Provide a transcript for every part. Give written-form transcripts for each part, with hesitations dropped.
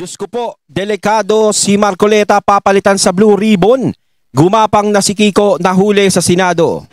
Diyos ko po, delikado si Marcoleta papalitan sa Blue Ribbon. Gumapang na si Kiko nahuli sa Senado.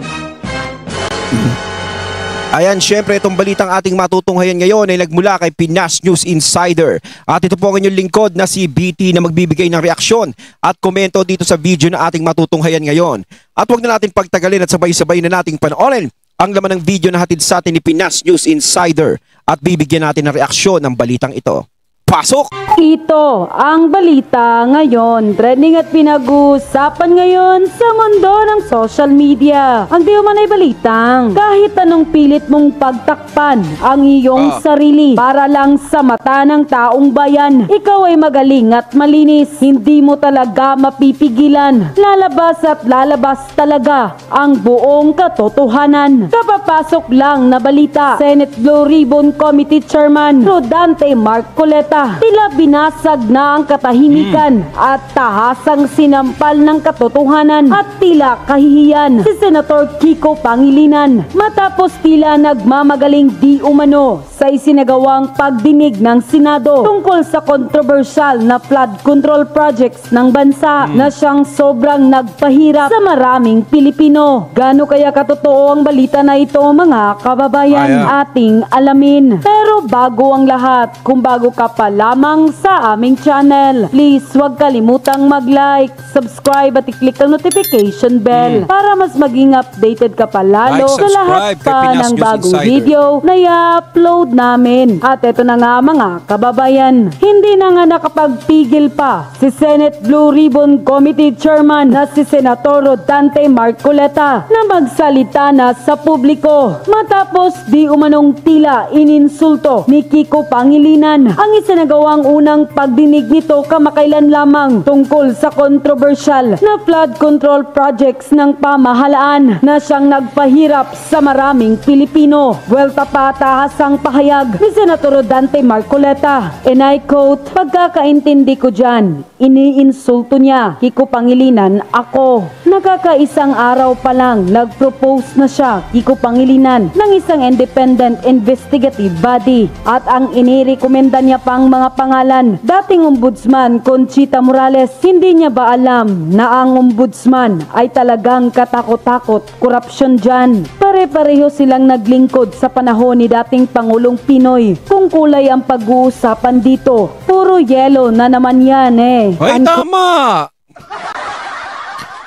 Ayan, syempre itong balitang ating matutunghayan ngayon ay nagmula kay Pinas News Insider. At ito po ang inyong lingkod na si BT na magbibigay ng reaksyon at komento dito sa video na ating matutunghayan ngayon. At huwag na natin pagtagalin at sabay-sabay na nating panoorin ang laman ng video na hatid sa atin ni Pinas News Insider at bibigyan natin ng reaksyon ng balitang ito. Pasok! Ito ang balita ngayon. Trending at pinag-uusapan ngayon sa mundo ng social media. Ang di man ay balitang kahit anong pilit mong pagtakpan ang iyong sarili para lang sa mata ng taong bayan, ikaw ay magaling at malinis. Hindi mo talaga mapipigilan. Lalabas at lalabas talaga ang buong katotohanan. Kapapasok lang na balita, Senate Blue Ribbon Committee Chairman Rodante Marcoleta tila binasag na ang katahimikan at tahasang sinampal ng katotohanan at tila kahihiyan si Senator Kiko Pangilinan matapos tila nagmamagaling di umano sa isinagawang pagdinig ng Senado tungkol sa kontrobersyal na flood control projects ng bansa na siyang sobrang nagpahirap sa maraming Pilipino. Gaano kaya katotoo ang balita na ito, mga kababayan? Ating alamin. Pero bago ang lahat, kung bago ka pa lamang sa aming channel, please huwag kalimutang mag-like, subscribe at i-click ang notification bell para mas maging updated ka pa lalo sa lahat pa ng bagong video na i-upload namin. At ito na nga, mga kababayan, hindi na nga nakapagpigil pa si Senate Blue Ribbon Committee Chairman na si Senator Rodante Marcoleta na magsalita na sa publiko matapos di umanong tila ininsulto ni Kiko Pangilinan ang isinagawang unang pagdinig nito kamakailan lamang tungkol sa kontrobersyal na flood control projects ng pamahalaan na siyang nagpahirap sa maraming Pilipino. Welta patahas ang pahayag ni Senator Rodante Marcoleta. And I quote, "Pagkakaintindi ko dyan, iniinsulto niya, Kiko Pangilinan, ako. Nakakaisang araw pa lang, nag-propose na siya, Kiko Pangilinan, ng isang independent investigative body. At ang inirekomenda niya pang mga pangalan, dating Ombudsman Conchita Morales. Hindi niya ba alam na ang Ombudsman ay talagang katakot-takot, korupsyon dyan? Pare-pareho silang naglingkod sa panahon ni dating Pangulong Pinoy. Kung kulay ang pag-uusapan dito, puro yelo na naman yan eh." Ay, tama!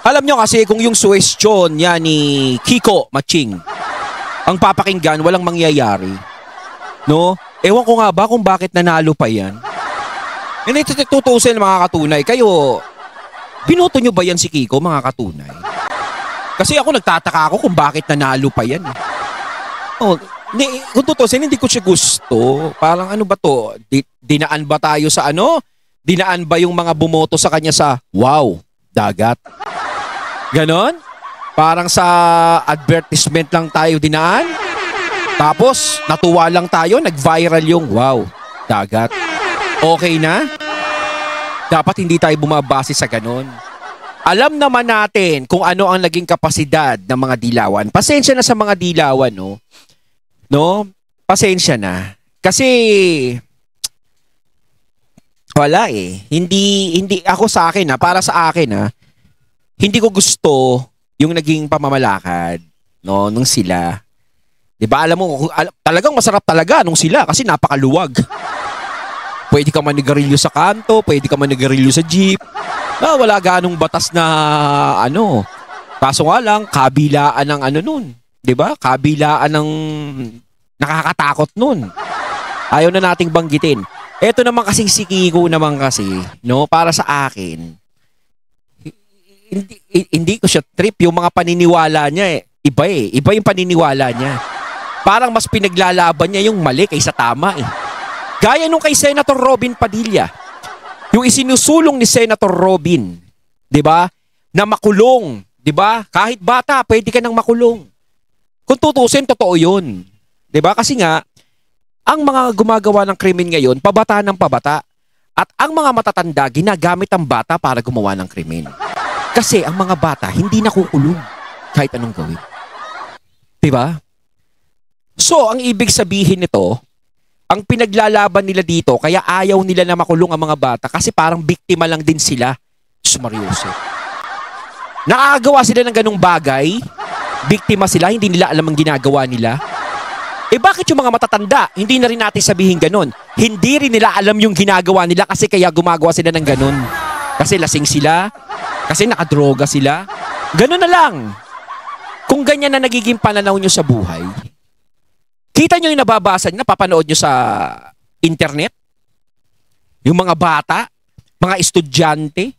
Alam nyo kasi kung yung suwestyon yan ni Kiko Maching ang papakinggan, walang mangyayari. No? Ewan ko nga ba kung bakit nanalo pa yan. Hindi, tutusin mga katunay. Kayo, binoto nyo ba yan si Kiko, mga katunay? Kasi ako nagtataka ako kung bakit nanalo pa yan. Oh, kung tutusin, hindi ko siya gusto. Parang ano ba to? Dinaan ba tayo sa ano? Dinaan ba yung mga bumoto sa kanya sa wow, dagat? Ganon? Parang sa advertisement lang tayo dinaan? Tapos, natuwa lang tayo, nag-viral yung wow, dagat. Okay na? Dapat hindi tayo bumabase sa ganon. Alam naman natin kung ano ang naging kapasidad ng mga dilawan. Pasensya na sa mga dilawan, no? No? Pasensya na. Kasi wala eh. Hindi ako sa akin para sa akin hindi ko gusto yung naging pamamalakad, no, nung sila. 'Di ba? Alam mo, talagang masarap talaga nung sila kasi napakaluwag. Pwede ka manigarilyo sa kanto, pwede ka manigarilyo sa jeep. Wala ganong batas na ano. Kaso nga lang, kabilaan ng ano nun. 'Di ba? Kabilaan ng nakakatakot nun. Ayaw na nating banggitin. Ito naman kasing si Kiko naman kasi, no, para sa akin, hindi ko siya trip. Yung mga paniniwala niya iba eh. Iba yung paniniwala niya. Parang mas pinaglalaban niya yung mali kaysa tama eh. Gaya nung kay Senator Robin Padilla. Yung isinusulong ni Senator Robin, 'di ba? Na makulong, 'di ba? Kahit bata, pwede ka nang makulong. Kung tutusin, totoo 'yun. 'Di ba? Kasi nga ang mga gumagawa ng krimen ngayon, pabata ng pabata. At ang mga matatanda, ginagamit ang bata para gumawa ng krimen. Kasi ang mga bata, hindi nakukulong kahit anong gawin. 'Di ba? So, ang ibig sabihin nito, ang pinaglalaban nila dito, kaya ayaw nila na makulong ang mga bata kasi parang biktima lang din sila. Mariusip. Nakakagawa sila ng ganung bagay, biktima sila, hindi nila alam ang ginagawa nila. Eh bakit yung mga matatanda, hindi na rin natin sabihin ganun? Hindi rin nila alam yung ginagawa nila kasi kaya gumagawa sila ng ganun. Kasi lasing sila, kasi nakadroga sila. Ganun na lang. Kung ganyan na nagiging pananaw nyo sa buhay, kita nyo yung nababasa nyo, napapanood nyo sa internet, yung mga bata, mga estudyante,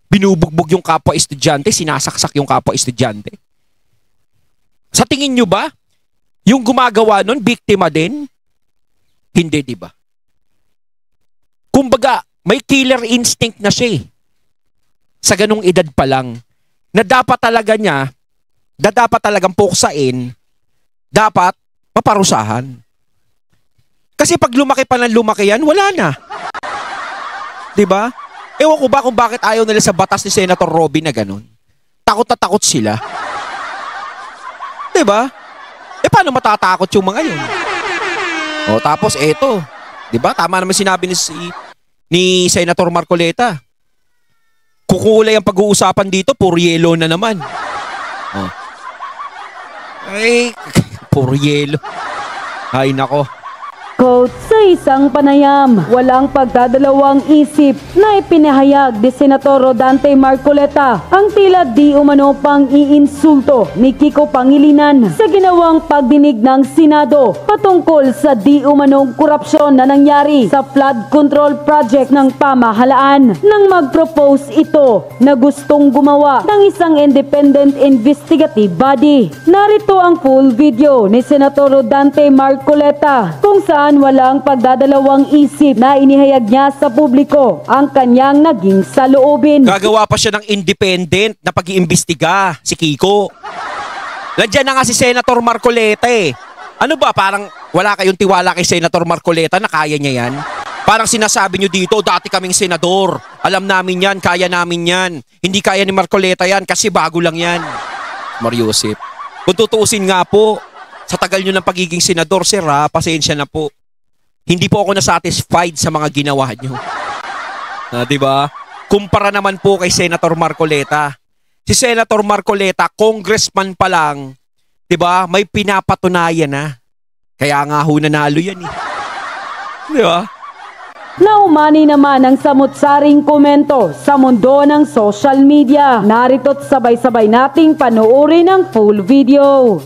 binubugbog yung kapwa estudyante, sinasaksak yung kapwa estudyante. Sa tingin nyo ba, yung gumagawa nun, biktima din? Hindi, di ba? Kumbaga, may killer instinct na siya sa ganung edad pa lang, na dapat talaga niya, na dapat talagang puksain, dapat maparusahan. Kasi pag lumaki pa ng lumaki yan, wala na. Di ba? Ewan ko ba kung bakit ayaw nila sa batas ni Senator Robin na ganun. Takot na takot sila. Diba? Eh paano matatakot yung mga yun? O tapos eto. Diba? Tama naman sinabi ni Senator Marcoleta. Kukulay ang pag-uusapan dito, puro yelo na naman. O. Ay, puro yelo. Ay nako. Quote, sa isang panayam, walang pagdadalawang isip na ipinahayag ni Senator Rodante Marcoleta ang tila di umano pang iinsulto ni Kiko Pangilinan sa ginawang pagdinig ng Senado patungkol sa di umanong korupsyon na nangyari sa flood control project ng pamahalaan nang mag-propose ito na gustong gumawa ng isang independent investigative body. Narito ang full video ni Senator Rodante Marcoleta kung saan walang pagdadalawang isip na inihayag niya sa publiko ang kanyang naging saloobin. Gagawa pa siya ng independent na pag-iimbestiga, si Kiko. Nandiyan na nga si Senator Marcoleta eh. Ano ba, parang wala kayong tiwala kay Senator Marcoleta na kaya niya yan? Parang sinasabi nyo dito, dati kaming senador. Alam namin yan, kaya namin yan. Hindi kaya ni Marcoleta yan kasi bago lang yan. Mariusip. Kung tutuusin nga po, sa tagal nyo ng pagiging senador, sir ha, pasensya na po. Hindi po ako na-satisfied sa mga ginawa nyo. Diba? Kumpara naman po kay Senator Marcoleta. Si Senator Marcoleta, congressman pa lang, diba? May pinapatunayan na. Kaya nga ho nanalo yan eh. Diba? Naumani naman ang samut-saring komento sa mundo ng social media. Narito't sabay-sabay nating panoorin ang full video.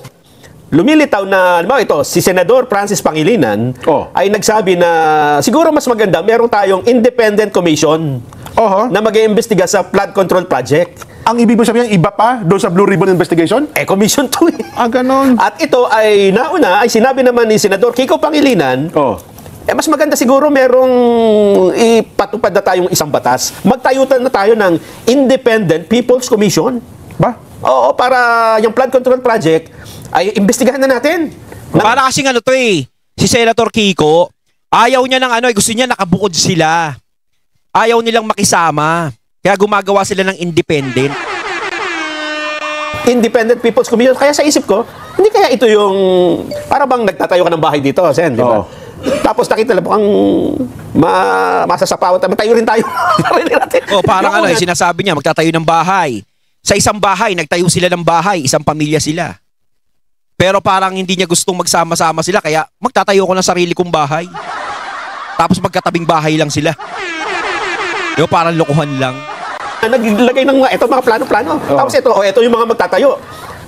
Lumilitaw na, ito, si Senador Francis Pangilinan ay nagsabi na siguro mas maganda meron tayong independent commission na mag-iimbestiga sa flood control project. Ang ibig mo sabihin, iba pa doon sa Blue Ribbon Investigation? Commission to eh. Ganon. At ito ay nauna, ay sinabi naman ni Senador Kiko Pangilinan, mas maganda siguro merong ipatupad na tayong isang batas. Magtayutan na tayo ng Independent People's Commission. Ba? Oo, para yung flood control project ay imbestigahan na natin. Para kasing ano to eh, si Senator Kiko, ayaw niya ng gusto niya nakabukod sila. Ayaw nilang makisama. Kaya gumagawa sila ng independent. Independent People's Commission. Kaya sa isip ko, hindi kaya ito yung, para bang nagtatayo ka ng bahay dito, Sen, di ba? Tapos nakita lang po ang masasapawan, tayo rin tayo. Parang sinasabi niya, magtatayo ng bahay. Sa isang bahay, nagtayo sila ng bahay, isang pamilya sila. Pero parang hindi niya gustong magsama-sama sila, kaya magtatayo ko ng sarili kong bahay. Tapos magkatabing bahay lang sila. Parang lokohan lang. Naglagay ng ito mga plano-plano. Tapos ito yung mga magtatayo.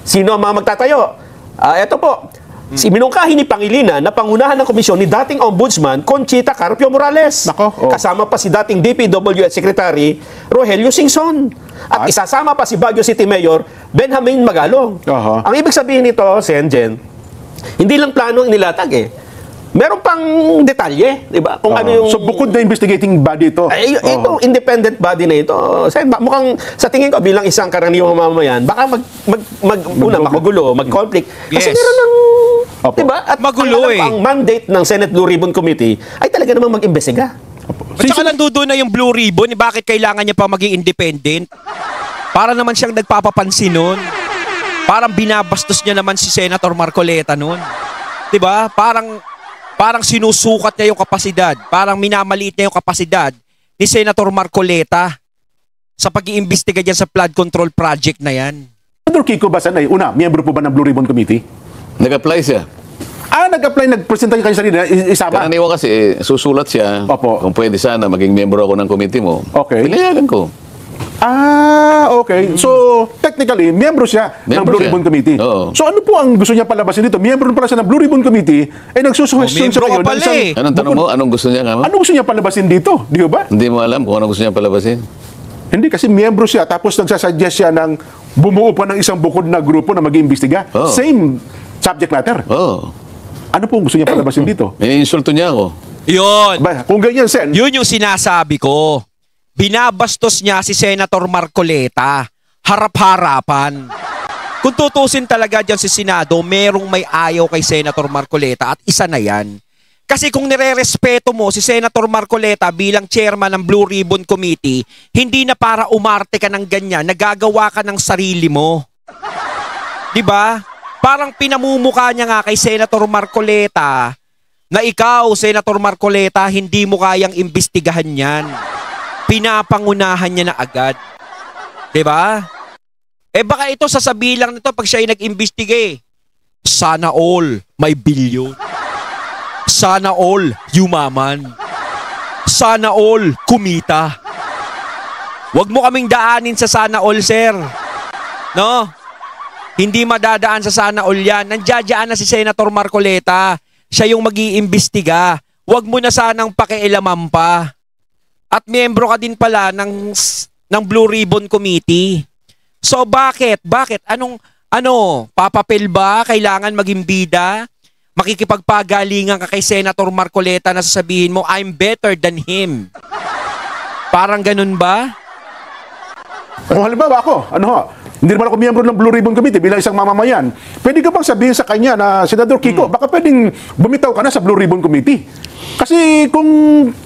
Sino ang mga magtatayo? Ito po. Si minungkahi ni Pangilinan na pangunahan ng komisyon ni dating Ombudsman Conchita Carpio Morales. Kasama pa si dating DPWH Secretary Rogelio Singson. At isasama pa si Baguio City Mayor Benjamin Magalong. Ang ibig sabihin nito, Senjen, hindi lang plano ang nilatag eh. Meron pang detalye, di ba? Kung ano yung... So, bukod na investigating body ito? Ito, independent body na ito. Mukhang, sa tingin ko, bilang isang karaniwang mamamayan, baka magulo, mag-conflict. Kasi meron ng... Di ba? At magulo ang mandate ng Senate Blue Ribbon Committee ay talaga namang mag-imbestiga. At saka nandoon na yung Blue Ribbon, bakit kailangan niya pa maging independent? Para naman siyang nagpapapansin nun. Parang binabastos niya naman si Senator Marcoleta nun. Di ba? Parang parang sinusukat niya yung kapasidad, parang minamaliit niya yung kapasidad ni Senator Marcoleta sa pag-iimbestiga dyan sa flood control project na yan. Senador Kiko Basanay, una, miyembro po ba ng Blue Ribbon Committee? Nag-apply siya. Nag-apply, nag-presenta kayo sa nila, isama. Karaniwan kasi, susulat siya. Opo. Kung pwede sana, maging miyembro ako ng committee mo. Okay. Pinayagan ko. Okay. So, technically, miyembro siya ng Miyembro Blue siya. Ribbon Committee. Oo. So, ano po ang gusto niya palabasin dito? Miyembro pala siya ng Blue Ribbon Committee, nagsusuwestiyon siya miyembro ka ngayon. pala eh. Anong tanong mo? Anong gusto niya nga mo? Ano gusto niya palabasin dito? Di ba? Hindi mo alam kung anong gusto niya palabasin? Hindi, kasi miyembro siya, tapos nagsasuggest siya ng bumuo pa ng isang bukod na grupo na mag-iimbestiga. Oo. Same subject matter. Oo. Ano po ang gusto niya palabasin dito? Iniinsulto niya ako. Yun. Kung ganyan, Sen, Yun yung sinasabi ko. Binabastos niya si Senator Marcoleta. Harap-harapan. Kung tutusin talaga dyan sa Senado, merong may ayaw kay Senator Marcoleta at isa na yan. Kasi kung nirerespeto mo si Senator Marcoleta bilang chairman ng Blue Ribbon Committee, hindi na para umarte ka ng ganyan, nagagawa ka ng sarili mo. 'Di ba? Parang pinamumuka niya nga kay Senator Marcoleta na ikaw, Senator Marcoleta, hindi mo kayang imbestigahan yan. Pinapangunahan niya na agad. 'Di ba? Baka ito sasabihin lang nito pag siya ay nag-imbestiga eh. Sana all may bilyon. Sana all yumaman. Sana all kumita. Huwag mo kaming daanin sa sana all, sir. No? Hindi madadaan sa sana all yan. Nandiyadyaan na si Senator Marcoleta. Siya yung mag-iimbestiga. Huwag mo na sanang pakialaman pa. At miyembro ka din pala ng Blue Ribbon Committee. So bakit? Bakit? Papapil ba? Kailangan maging bida? Makikipagpagalingan ka kay Senator Marcoleta na sasabihin mo, I'm better than him. Parang ganun ba? halimbawa ako, hindi naman ako miyembro ng Blue Ribbon Committee bilang isang mamamayan. Pwede ka bang sabihin sa kanya na, Senador Kiko, baka pwedeng bumitaw ka na sa Blue Ribbon Committee? Kasi kung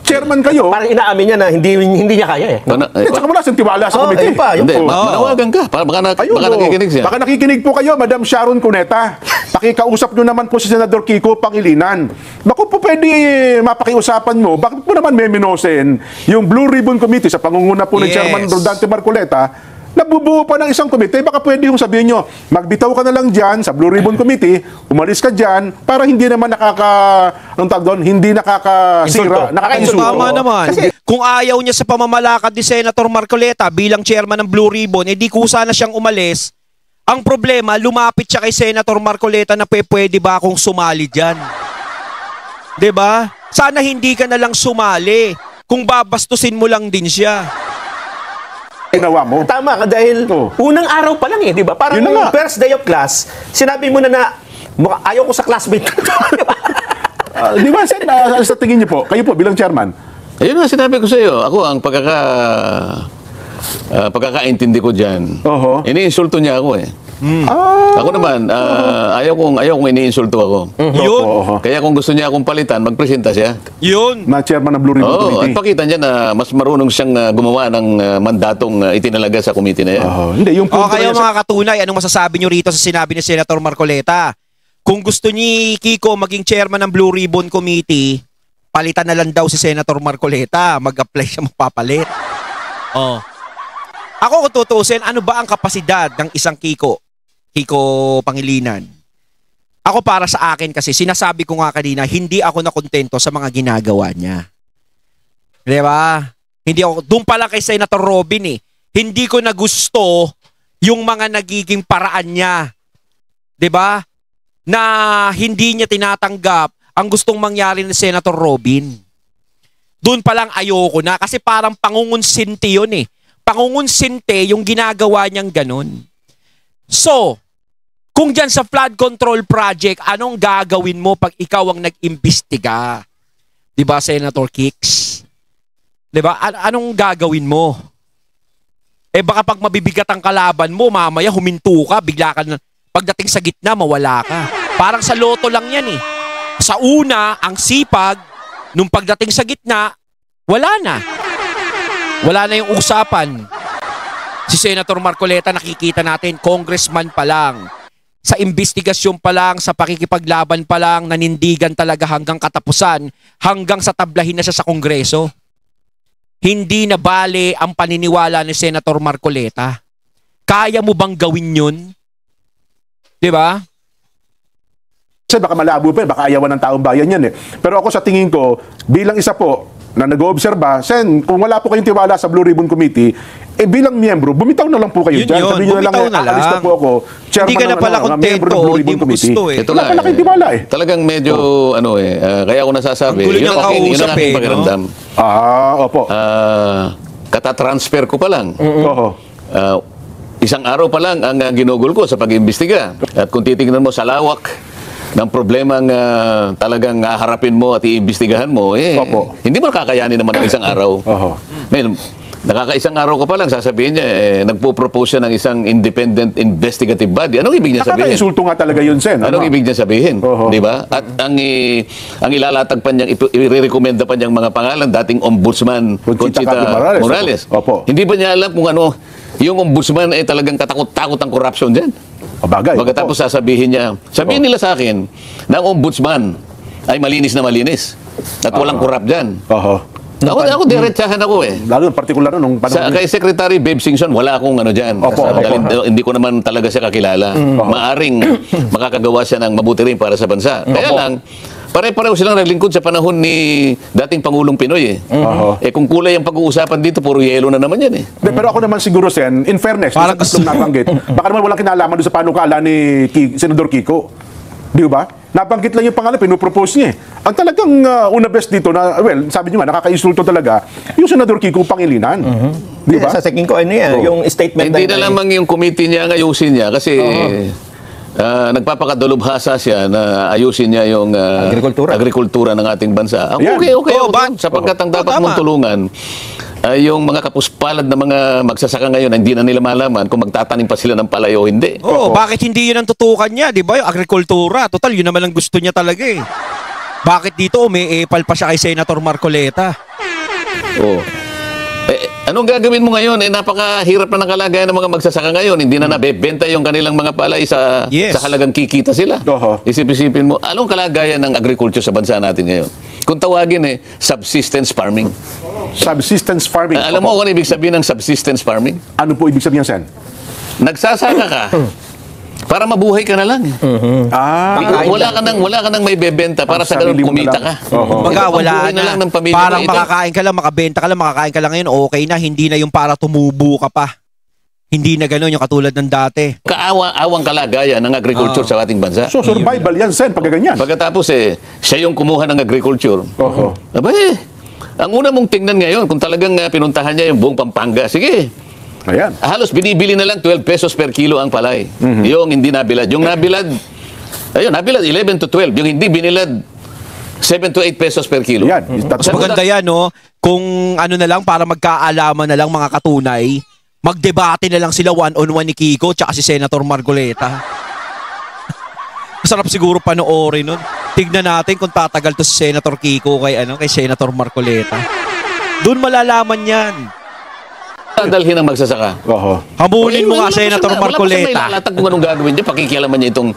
chairman kayo, Parang inaamin niya na hindi niya kaya eh. saka wala siyang tiwala sa committee. Yun pa, yun Hindi, po. manawagan ka. Baka Ayun, nakikinig siya. Baka nakikinig po kayo, Madam Sharon Cuneta. Pakikausap nyo naman po si Senador Kiko Pangilinan. Baka po pwede mapakiusapan mo, bakit po naman meminosen yung Blue Ribbon Committee sa pangunguna po ng Yes. Chairman Rodante Marcoleta, nabubuo pa ng isang komite, baka pwede yung sabihin nyo, magbitaw ka na lang dyan sa Blue Ribbon Committee, umalis ka dyan, para hindi naman hindi nakakasira, Insulto. nakakainsulto. Tama naman. Kung ayaw niya sa pamamalakad ni Senator Marcoleta bilang chairman ng Blue Ribbon, di kusa na siyang umalis. Ang problema, lumapit siya kay Senator Marcoleta na pwede ba akong sumali dyan? 'Di ba? Sana hindi ka na lang sumali. Kung babastusin mo lang din siya. Ginawa mo. Tama ka dahil unang araw pa lang eh, di ba? Parang Yun na nung nga. first day of class, sinabi mo na ayaw ko sa classmate ko. Di ba, Sen, sa tingin niyo po, kayo po bilang chairman, Ayun nga, sinabi ko sa iyo. Ako, ang pagkakaintindi ko dyan, Oho. iniinsulto niya ako eh. Ako naman, ayaw kong iniinsulto ako. Yun. Oho. Kaya kung gusto niya akong palitan, magpresenta siya. Yun. na chairman ng Blue Ribbon Oo, at Committee. pakita niya na mas marunong siyang gumawa ng mandatong itinalaga sa committee na yan. Hindi, yung O punto kayo na yan, mga katunay, anong masasabi nyo rito sa sinabi ni Senator Marcoleta? Kung gusto ni Kiko maging chairman ng Blue Ribbon Committee, palitan na lang daw si Senator Marcoleta. Mag-apply siya, magpapalit. Oh. Ako kung tutusin, ano ba ang kapasidad ng isang Kiko Pangilinan? Ako para sa akin kasi, sinasabi ko nga kanina, hindi ako nakontento sa mga ginagawa niya. Di ba? Hindi ako, doon pala kay Senator Robin eh. Hindi ko na gusto yung mga nagiging paraan niya. Di ba? Na hindi niya tinatanggap ang gustong mangyari ni Senator Robin. Doon pa lang ayoko na kasi parang pangungunsinti yun eh. Pangungunsinti yung ginagawa niyang ganun. So, kung dyan sa flood control project, anong gagawin mo pag ikaw ang nag-imbestiga? Diba, Senator Kicks? Diba? Anong gagawin mo? Baka pag mabibigat ang kalaban mo, mamaya huminto ka, bigla ka na, pagdating sa gitna, mawala ka. Parang sa loto lang yan eh. Sa una, ang sipag, nung pagdating sa gitna, wala na. Wala na yung usapan. Si Senator Marcoleta, nakikita natin, congressman pa lang. sa investigasyon pa lang, sa pakikipaglaban pa lang, nanindigan talaga hanggang katapusan, hanggang sa tablahin na siya sa Kongreso. Hindi na bale ang paniniwala ni Senator Marcoleta. Kaya mo bang gawin yun? Di ba? Kasi baka malabo pa, baka ayawan ng taong bayan yan eh. Pero ako sa tingin ko, bilang isa po na nag-oobserba, Sen, kung wala po kayong tiwala sa Blue Ribbon Committee, bilang miyembro, bumitaw na lang po kayo Yun dyan. yun, Sabihin nyo na lang, bumitaw na aalis na lang. po ako, chairman Hindi ka na ng, pala miyembro ng kontento, Blue hindi Ribbon mo Committee. gusto eh. Ito Wala nga pala kayong tiwala eh. Talagang medyo, kaya ako nasasabi, Ang gulo yun niyang ang aking kausap eh, no? pakiramdam. Opo. Katatransfer ko pa lang. Oo. Isang araw pa lang ang ginugol ko sa pag-imbestiga. At kung titingnan mo sa lawak ng problemang talagang harapin mo at iimbestigahan mo, Opo. hindi mo nakakayanin naman ng isang araw. Oho. Ngayon, nakakaisang araw ka pa lang, sasabihin niya, nagpo-propose siya ng isang independent investigative body. Anong ibig niya sabihin? Nakaka-insulto nga talaga yun, Sen. Anong ibig niya sabihin? Oho. Di ba? At ang ilalatag pa niyang, i-recommenda pa niyang mga pangalan, dating Ombudsman Conchita Conchita Morales. Morales. Opo. Hindi ba niya alam kung ano, yung Ombudsman ay talagang katakot-takot ang corruption dyan? Bagay. Pagkatapos sasabihin niya, sabihin nila sa akin, na ang Ombudsman ay malinis na malinis. At walang corrupt dyan. Oho. Ako diretsahan ako eh. Lalo ng partikular nung Sa, kay Secretary Babe Singson, wala akong ano dyan. Opo, Dahil opo. hindi ko naman talaga siya kakilala. Maaring makakagawa siya ng mabuti rin para sa bansa. Kaya lang, pare-pareho silang naglingkod sa panahon ni dating Pangulong Pinoy eh. Oho. Kung kulay ang pag-uusapan dito, puro yelo na naman yan eh. Pero ako naman siguro, Sen, in fairness, Parang sa tatlong nabanggit, baka naman walang kinalaman doon sa panukala ni Senador Kiko. Di ba? Nabanggit lang yung pangalan, pinupropose niya eh. Ang talagang una best dito na, well, sabi niyo nga, nakaka-insulto talaga, yung Senador Kiko Pangilinan. Di ba? Sa tingin ko, ano yan, yung statement Hindi na lamang yung committee niya ang ayusin niya kasi nagpapakadalubhasa siya na ayusin niya yung agrikultura ng ating bansa. Yan. Okay, Oo, ba? sapagkat ang dapat tama. mong tulungan ay yung mga kapuspalad na mga magsasaka ngayon na hindi na nila malaman kung magtatanim pa sila ng palay o hindi. Oo, bakit hindi yun ang tutukan niya, di ba? Yung agrikultura. Total, yun naman ang gusto niya talaga eh. Bakit dito umiipal pa siya kay Senator Marcoleta? Oo. Anong gagawin mo ngayon? Napakahirap na ng kalagayan ng mga magsasaka ngayon. Hindi na nabebenta yung kanilang mga palay sa halagang kikita sila. Oho. Isip-isipin mo, anong kalagayan ng agriculture sa bansa natin ngayon? Kung tawagin subsistence farming. Subsistence farming. Alam mo kung ano ibig sabihin ng subsistence farming? Ano po ibig sabihin, Sen? Nagsasaka ka para mabuhay ka na lang. Wala ka nang may bebenta para sa ganun sarili mo na kumita lang. ka. Oho. Baga, wala Ang buhay na. lang ng pamilya Parang mo. Ito, makakain ka lang, makabenta ka lang, makakain ka lang ngayon, okay na. Hindi na yung para tumubo ka pa. Hindi na gano'n yung katulad ng dati. Kaawa-awang kalagayan ng agriculture sa ating bansa. So, survival yan, Sen, pag ganyan. Pagkatapos siya yung kumuha ng agriculture. Oho. Ang una mong tingnan ngayon, kung talagang pinuntahan niya yung buong Pampanga, sige, Ayan. halos binibili na lang 12 pesos per kilo ang palay. Yung hindi nabilad. Yung nabilad, nabilad 11 to 12. Yung hindi binilad, 7 to 8 pesos per kilo. Yan. Mas maganda yan, no? Kung ano na lang, para magkaalaman na lang mga katunay, magdebate na lang sila one-on-one ni Kiko tsaka si Senator Marcoleta. Masarap siguro panoorin nun. Tignan natin kung tatagal to si Senator Kiko kay Senator Marcoleta. Doon malalaman yan. Dadalhin ang magsasaka. Oho. Habulin mo nga Wala pa Senator siya- Wala pa siya may Marcoleta. lalatag kung anong gagawin niya. Pakikialaman niya itong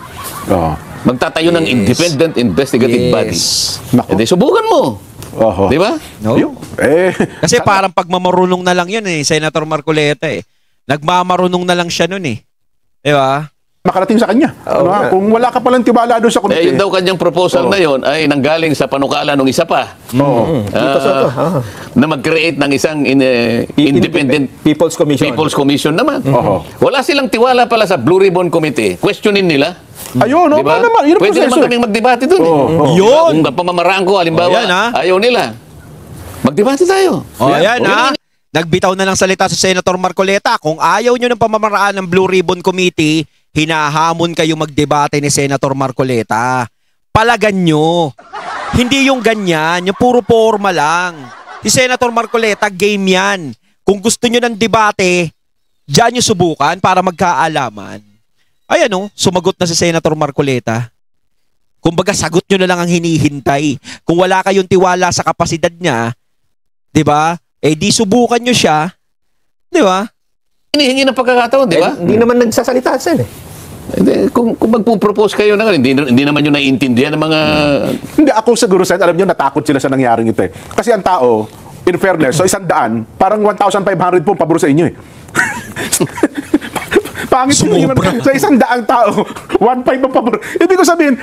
Oho. magtatayo ng independent investigative body. Naku. Hindi, subukan mo. Oho. Di ba? No? Kasi parang pagmamarunong na lang yun Senator Marcoleta eh. Nagmamarunong na lang siya nun eh. Di ba? makarating sa kanya. Kung wala ka palang tiwala doon sa komite. Yun daw kanyang proposal na yun ay nanggaling sa panukala ng isa pa. Oo. Na mag-create ng isang independent People's Commission. People's Commission naman. Oo. Wala silang tiwala pala sa Blue Ribbon Committee. Questionin nila. Ayun, Diba? naman. Yun ang Pwede naman proseso. kaming magdebate doon. Yun! Kung pamamaraan ko, halimbawa, Ayan, ha? ayaw nila. Magdebate tayo. O ayan ha. Nagbitaw na ng salita si Senator Marcoleta. Kung ayaw nyo ng pamamaraan ng Blue Ribbon Committee, hinahamon kayo magdebate ni Senator Marcoleta. Palagan nyo. Hindi yung ganyan, yung puro forma lang. Si Senator Marcoleta, game yan. Kung gusto nyo ng debate, dyan nyo subukan para magkaalaman. Ayan o, sumagot na si Senator Marcoleta. Kumbaga, sagot nyo na lang ang hinihintay. Kung wala kayong tiwala sa kapasidad niya, di ba? Eh di subukan nyo siya, di ba? Hinihingi ng pagkakataon, di ba? Hindi naman nagsasalita sila eh. Hindi, kung magpo-propose kayo na hindi naman yun naiintindihan ng mga... Hindi, ako siguro, Sen, alam nyo, natakot sila sa nangyaring ito eh. Kasi ang tao, in fairness, so 100, parang 1,500 po pabor sa inyo eh. Pangit yun sa 100 tao, 1,500 ang pabor. Ibig ko sabihin,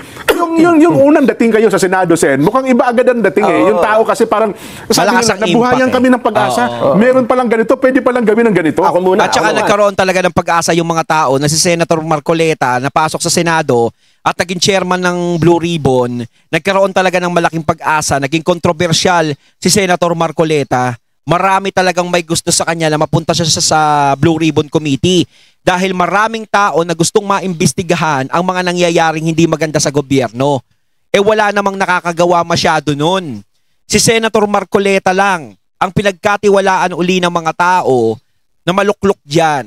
yung unang dating kayo sa Senado, Sen, mukhang iba agad ang dating eh. Yung tao kasi parang, sabi Malakas nila, ang nabuhayan impact kami ng pag-asa. Meron palang ganito, pwede palang gawin ng ganito. Ako muna. At saka nagkaroon talaga ng pag-asa yung mga tao na si Senator Marcoleta napasok sa Senado at naging chairman ng Blue Ribbon. Nagkaroon talaga ng malaking pag-asa, naging kontrobersyal si Senator Marcoleta. Marami talagang may gusto sa kanya na mapunta siya sa Blue Ribbon Committee dahil maraming tao na gustong maimbestigahan ang mga nangyayaring hindi maganda sa gobyerno. Eh wala namang nakakagawa masyado nun. Si Senator Marcoleta lang ang pinagkatiwalaan uli ng mga tao na maluklok dyan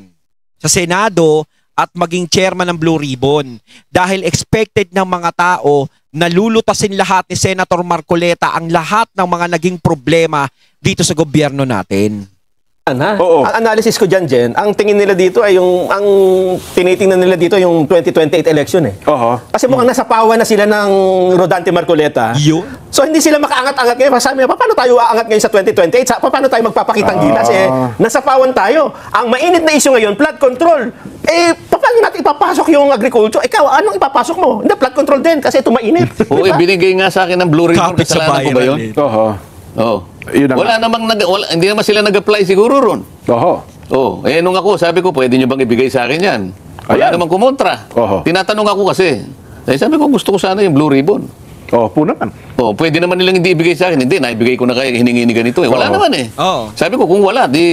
sa Senado at maging chairman ng Blue Ribbon. Dahil expected ng mga tao na lulutasin lahat ni Senator Marcoleta ang lahat ng mga naging problema dito sa gobyerno natin. Oo. Ang analysis ko dyan, Jen, ang tingin nila dito ay ang tinitingnan nila dito yung 2028 election eh. Oo. Kasi mukhang nasapawan na sila ng Rodante Marcoleta. Yun. So hindi sila makaangat-angat ngayon. Sabi nila, paano tayo aangat ngayon sa 2028? Paano tayo magpapakitang gilas? Nasapawan tayo. Ang mainit na issue ngayon, flood control. Paano natin ipapasok yung agriculture? Ikaw, anong ipapasok mo? Hindi, flood control din kasi ito mainit. Oo, binigay nga sa akin ng Blue Ribbon. Kapit sa Kasalanan ko ba bayan, yun? Oo. Oo. Yun na Wala namang, hindi naman sila nag-apply siguro ron. Oo. Oh, nung ako, sabi ko, pwede nyo bang ibigay sa akin yan? Wala Ayan. namang kumontra. Oho. Tinatanong ako kasi. Sabi ko, gusto ko sana yung Blue Ribbon. Oo, po naman. Oh, pwede naman nilang hindi ibigay sa akin. Hindi, naibigay ko na kayo, hiningi ganito eh. Wala Oo. naman eh. Oo. Sabi ko, kung wala, di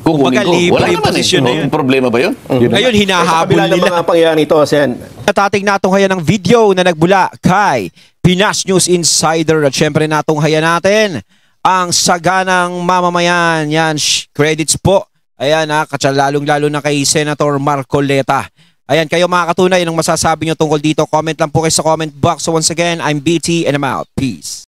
kukunin Kumbaga, ko. libre Wala yung naman eh. posisyon na yun. Problema ba yun? Ngayon, Sa hinahabol kabila ng nila. mga pangyayari ito, Sen, Natating natong haya ng video na nagbula kay Pinas News Insider at syempre natong haya natin ang saganang mamamayan. Yan, credits po. Ayan ha, lalong-lalo na kay Senator Marcoleta. Ayan, kayo mga katunay, anong masasabi nyo tungkol dito? Comment lang po kayo sa comment box. So once again, I'm BT and I'm out. Peace.